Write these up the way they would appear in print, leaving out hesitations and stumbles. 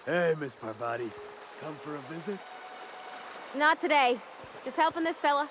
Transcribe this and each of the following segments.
Hey, Miss Parvati. Come for a visit? Not today. Just helping this fella.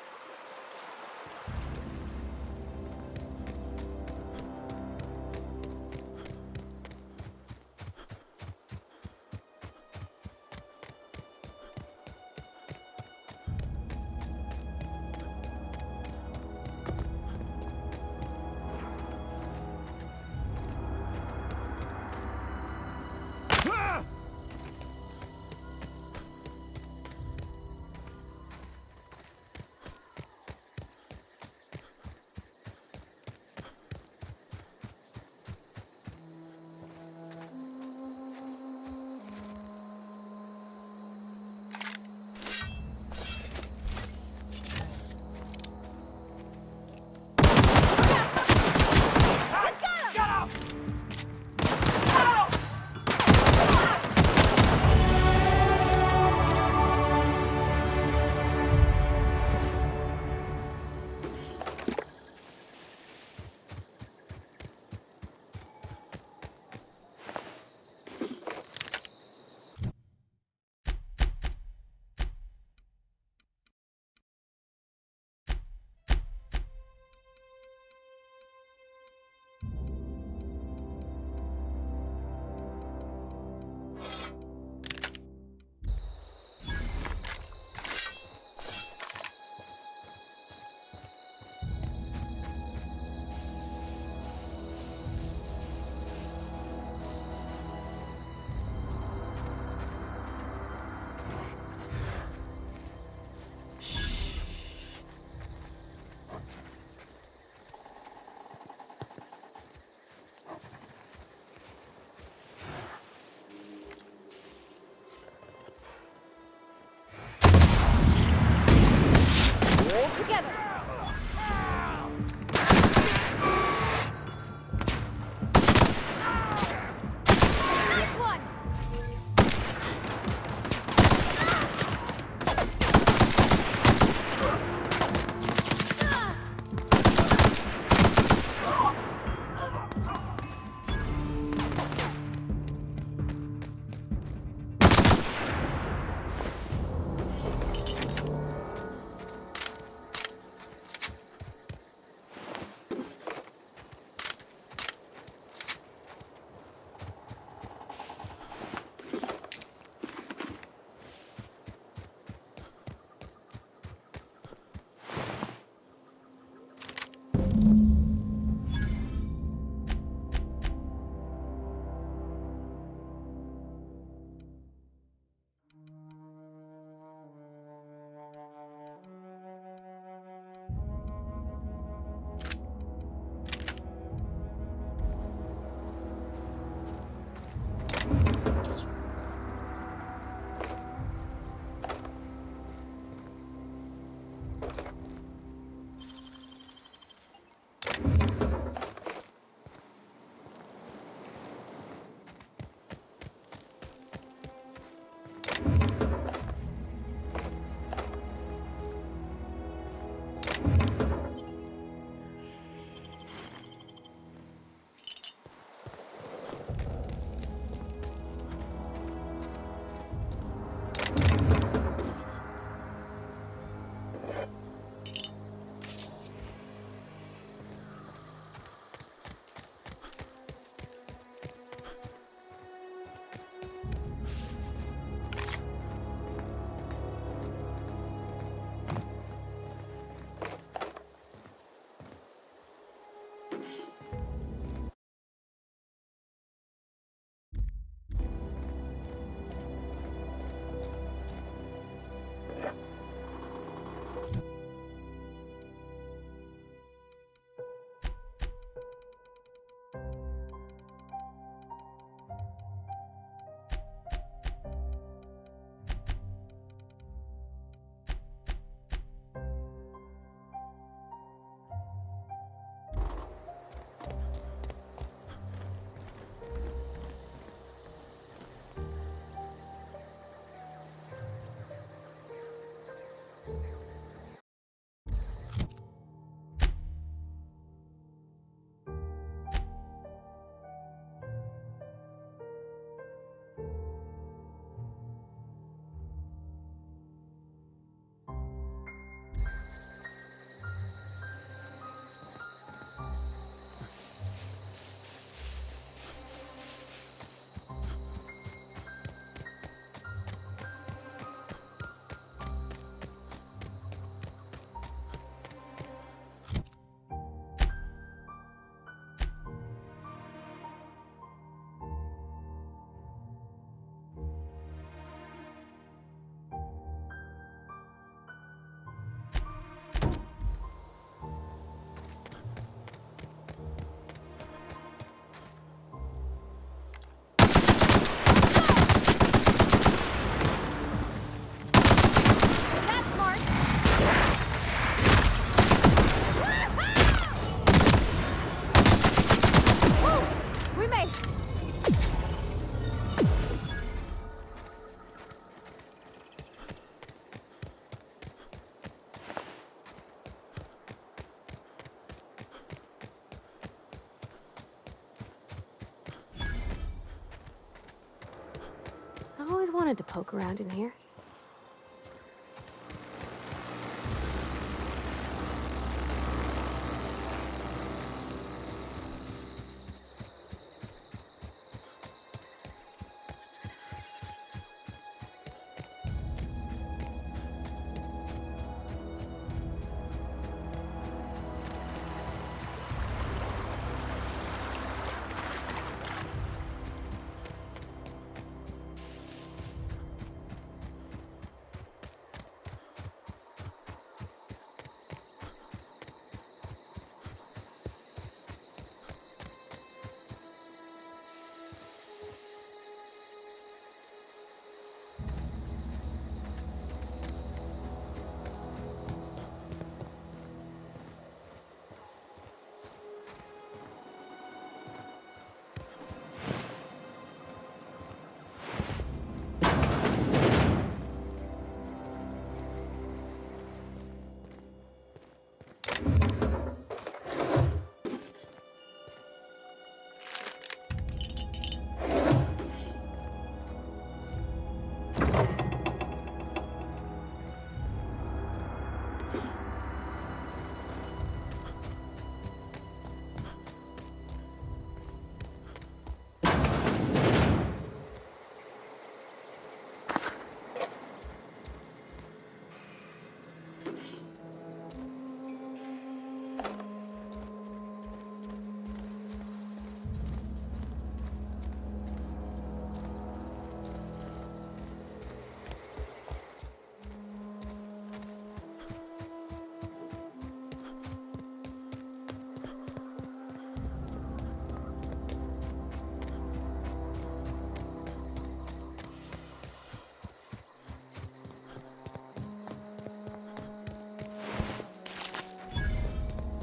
wanted to poke around in here.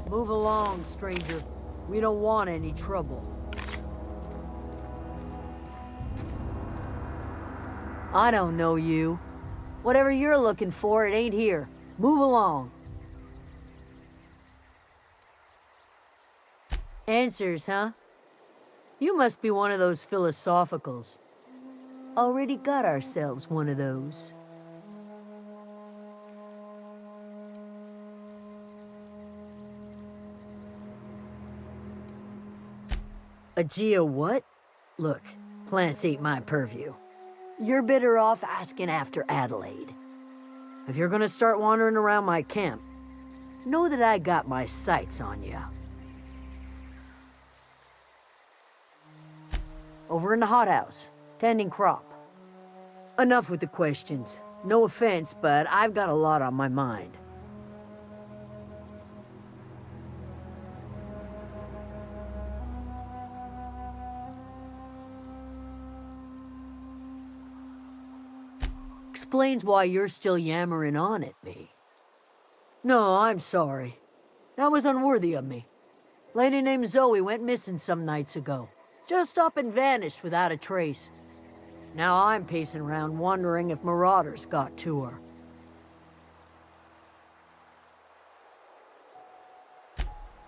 Move along, stranger. We don't want any trouble. I don't know you. Whatever you're looking for, it ain't here. Move along. Answers, huh? You must be one of those philosophicals. Already got ourselves one of those. A geo what? Look, plants ain't my purview. You're better off asking after Adelaide. If you're gonna start wandering around my camp, know that I got my sights on you. Over in the hothouse, tending crop. Enough with the questions. No offense, but I've got a lot on my mind. Explains why you're still yammering on at me. No, I'm sorry. That was unworthy of me. Lady named Zoe went missing some nights ago. Just up and vanished without a trace. Now I'm pacing around wondering if marauders got to her.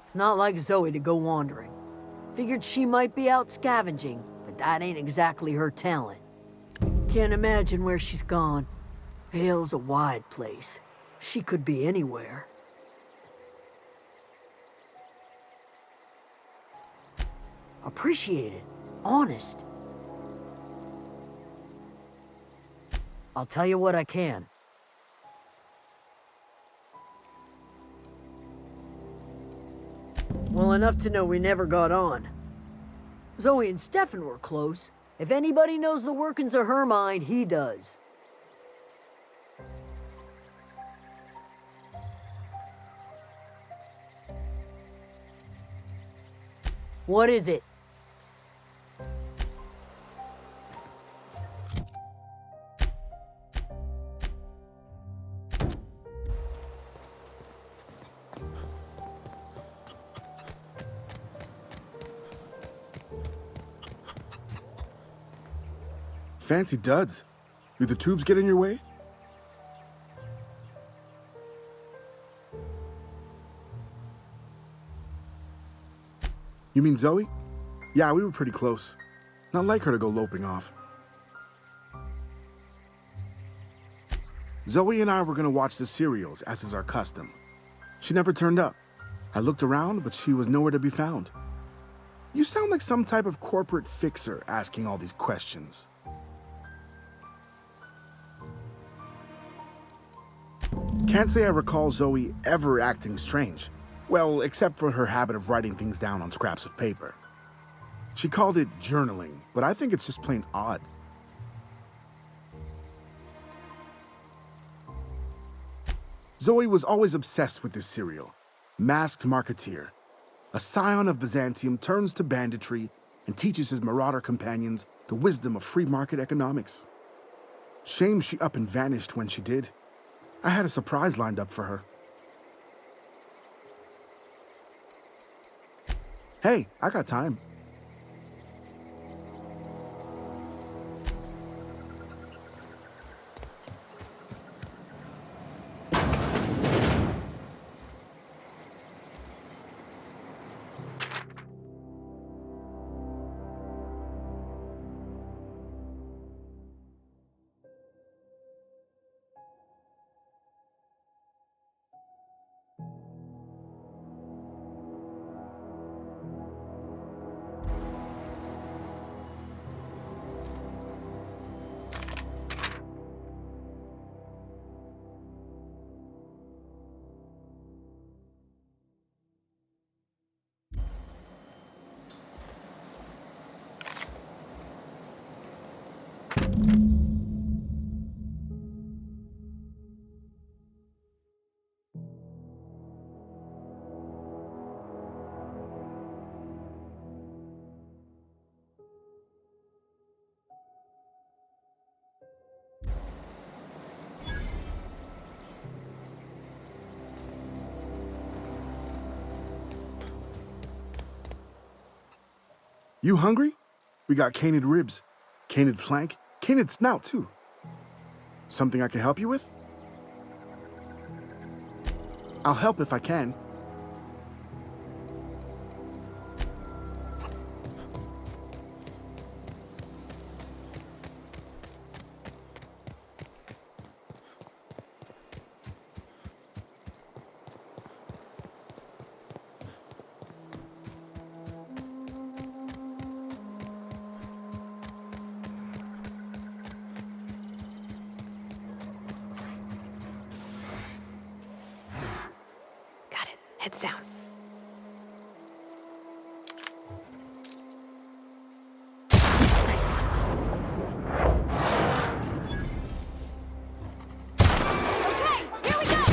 It's not like Zoe to go wandering. Figured she might be out scavenging, but that ain't exactly her talent. Can't imagine where she's gone. Vale's a wide place. She could be anywhere. Appreciate it. Honest. I'll tell you what I can. Well enough to know we never got on. Zoe and Stefan were close. If anybody knows the workings of her mind, he does. What is it? Fancy duds. Do the tubes get in your way? You mean Zoe? Yeah, we were pretty close. Not like her to go loping off. Zoe and I were gonna watch the serials, as is our custom. She never turned up. I looked around, but she was nowhere to be found. You sound like some type of corporate fixer asking all these questions. Can't say I recall Zoe ever acting strange. Well, except for her habit of writing things down on scraps of paper. She called it journaling, but I think it's just plain odd. Zoe was always obsessed with this serial. Masked Marketeer. A scion of Byzantium turns to banditry and teaches his marauder companions the wisdom of free market economics. Shame she up and vanished when she did. I had a surprise lined up for her. Hey, I got time. You hungry? We got canid ribs, canid flank, canid snout too. Something I can help you with? I'll help if I can. Got it. Heads down. Okay, here we go!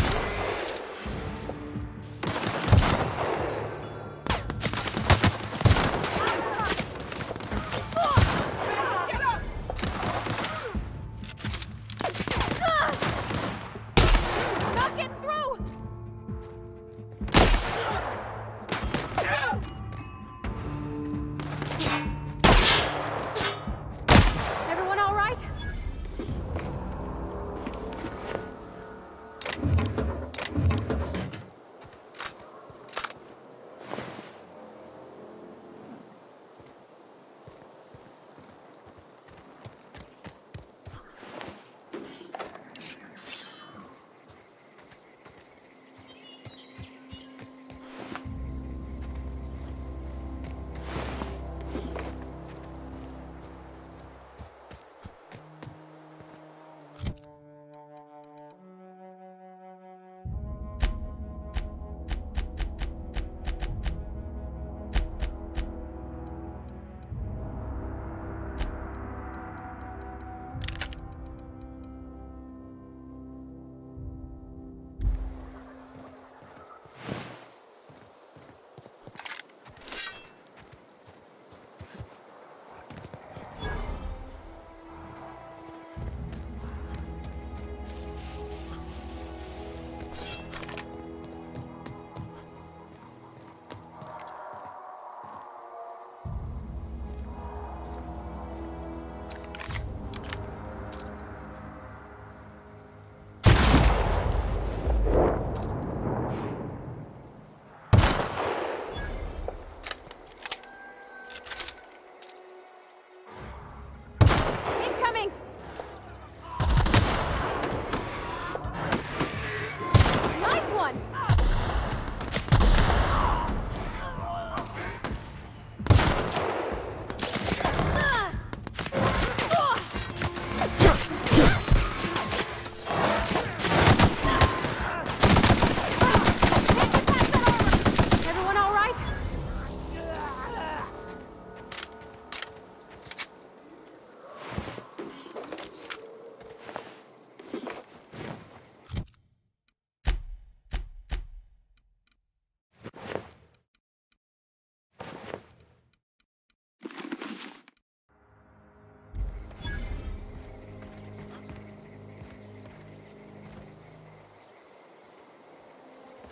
Not getting through!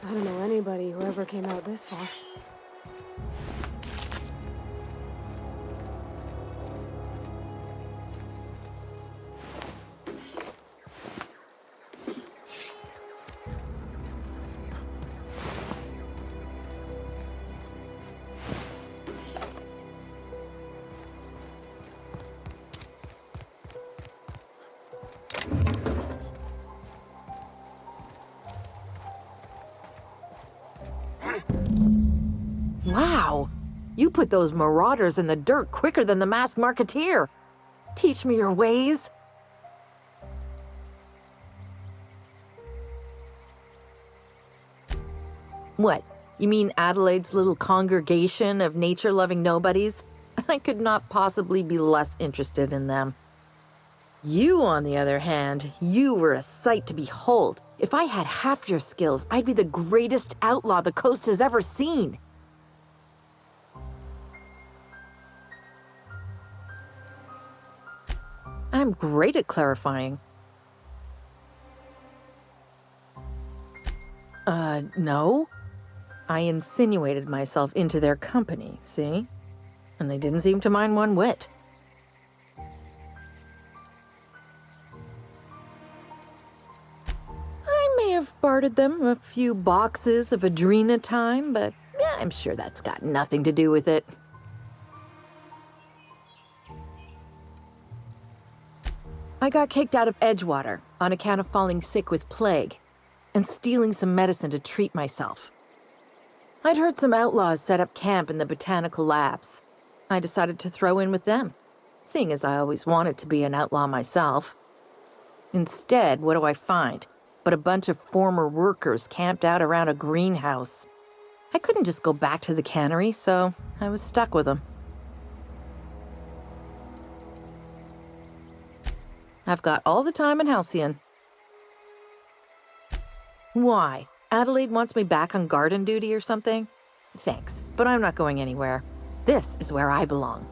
I don't know anybody who ever came out this far. Wow! You put those marauders in the dirt quicker than the masked marketeer. Teach me your ways. What? You mean Adelaide's little congregation of nature-loving nobodies? I could not possibly be less interested in them. You, on the other hand, you were a sight to behold. If I had half your skills, I'd be the greatest outlaw the coast has ever seen. I'm great at clarifying. No. I insinuated myself into their company, see? And they didn't seem to mind one whit. I may have bartered them a few boxes of Adrena time, but yeah, I'm sure that's got nothing to do with it. I got kicked out of Edgewater on account of falling sick with plague and stealing some medicine to treat myself. I'd heard some outlaws set up camp in the botanical labs. I decided to throw in with them, seeing as I always wanted to be an outlaw myself. Instead, what do I find but a bunch of former workers camped out around a greenhouse? I couldn't just go back to the cannery, so I was stuck with them. I've got all the time in Halcyon. Why? Adelaide wants me back on garden duty or something? Thanks, but I'm not going anywhere. This is where I belong.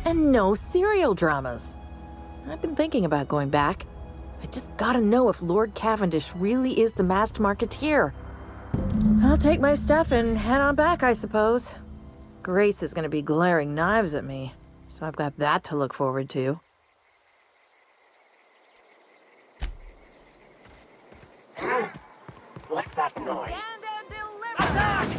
And no serial dramas. I've been thinking about going back. I just gotta know if Lord Cavendish really is the masked marketeer. I'll take my stuff and head on back, I suppose. Grace is gonna be glaring knives at me, so I've got that to look forward to. What's that noise? Stand and deliver!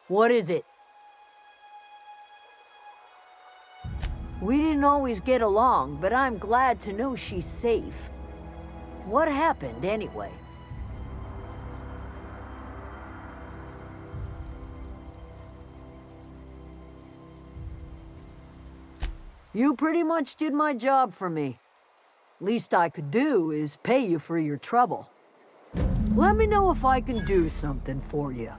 What is it? We didn't always get along, but I'm glad to know she's safe. What happened, anyway? You pretty much did my job for me. Least I could do is pay you for your trouble. Let me know if I can do something for you.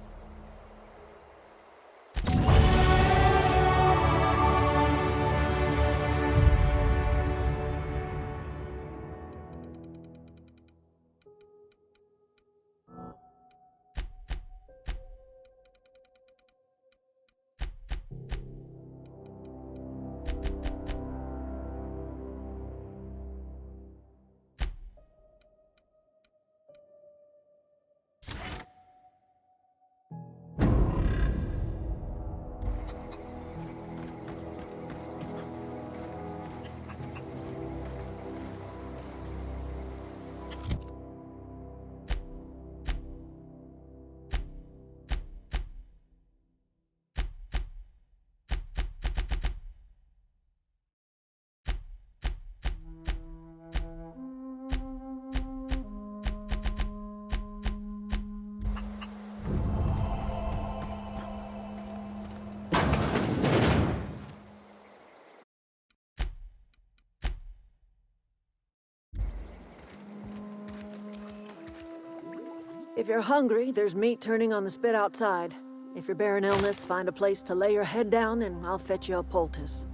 If you're hungry, there's meat turning on the spit outside. If you're bearing illness, find a place to lay your head down and I'll fetch you a poultice.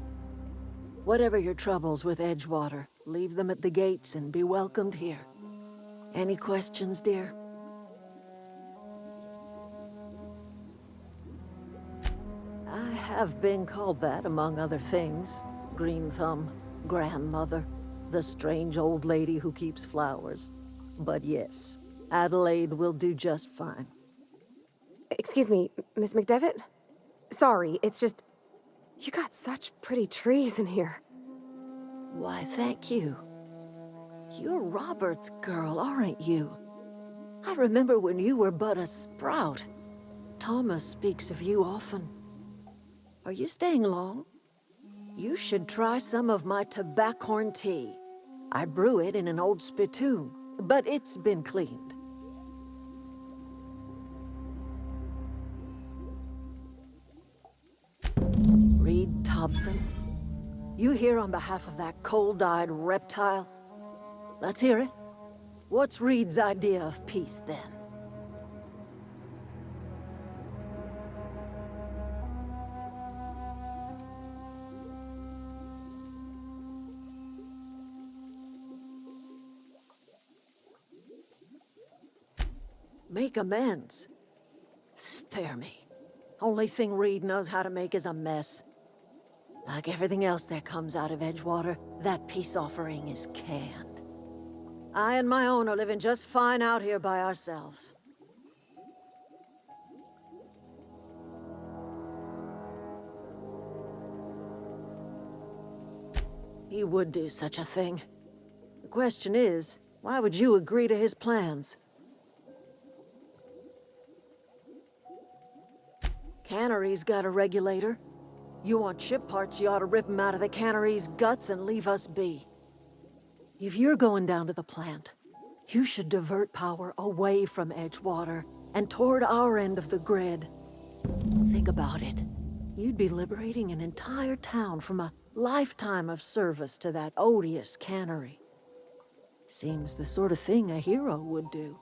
Whatever your troubles with Edgewater, leave them at the gates and be welcomed here. Any questions, dear? I have been called that, among other things. Green Thumb, grandmother, the strange old lady who keeps flowers. But yes, Adelaide will do just fine. Excuse me, Miss McDevitt? Sorry, it's just... You got such pretty trees in here. Why, thank you. You're Robert's girl, aren't you? I remember when you were but a sprout. Thomas speaks of you often. Are you staying long? You should try some of my tobaccorn tea. I brew it in an old spittoon, but it's been cleaned. Reed Thompson? You here on behalf of that cold-eyed reptile? Let's hear it. What's Reed's idea of peace, then? Make amends? Spare me. Only thing Reed knows how to make is a mess. Like everything else that comes out of Edgewater, that peace offering is canned. I and my own are living just fine out here by ourselves. He would do such a thing. The question is, why would you agree to his plans? Cannery's got a regulator. You want ship parts, you ought to rip them out of the cannery's guts and leave us be. If you're going down to the plant, you should divert power away from Edgewater and toward our end of the grid. Think about it. You'd be liberating an entire town from a lifetime of service to that odious cannery. Seems the sort of thing a hero would do.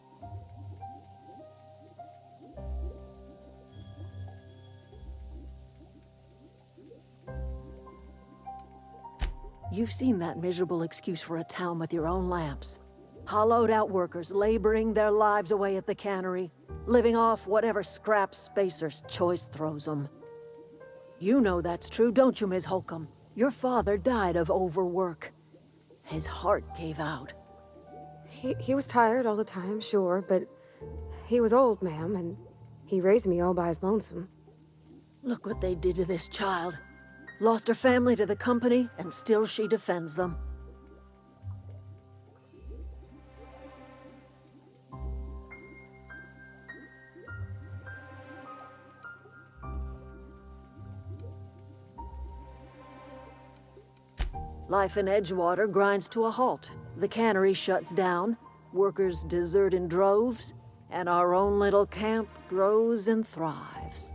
You've seen that miserable excuse for a town with your own lamps. Hollowed out workers laboring their lives away at the cannery, living off whatever scraps Spacer's choice throws them. You know that's true, don't you, Ms. Holcomb? Your father died of overwork. His heart gave out. He was tired all the time, sure, but he was old, ma'am, and he raised me all by his lonesome. Look what they did to this child. Lost her family to the company, and still she defends them. Life in Edgewater grinds to a halt. The cannery shuts down, workers desert in droves, and our own little camp grows and thrives.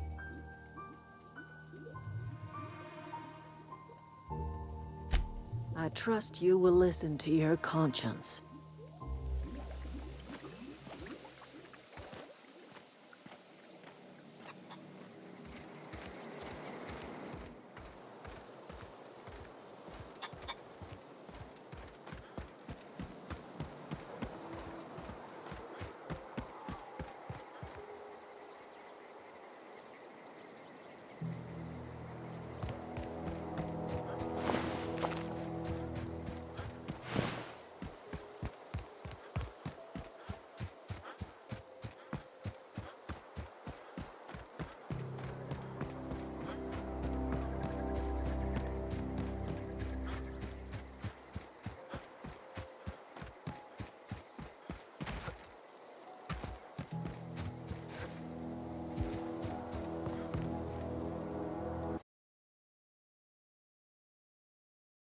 I trust you will listen to your conscience.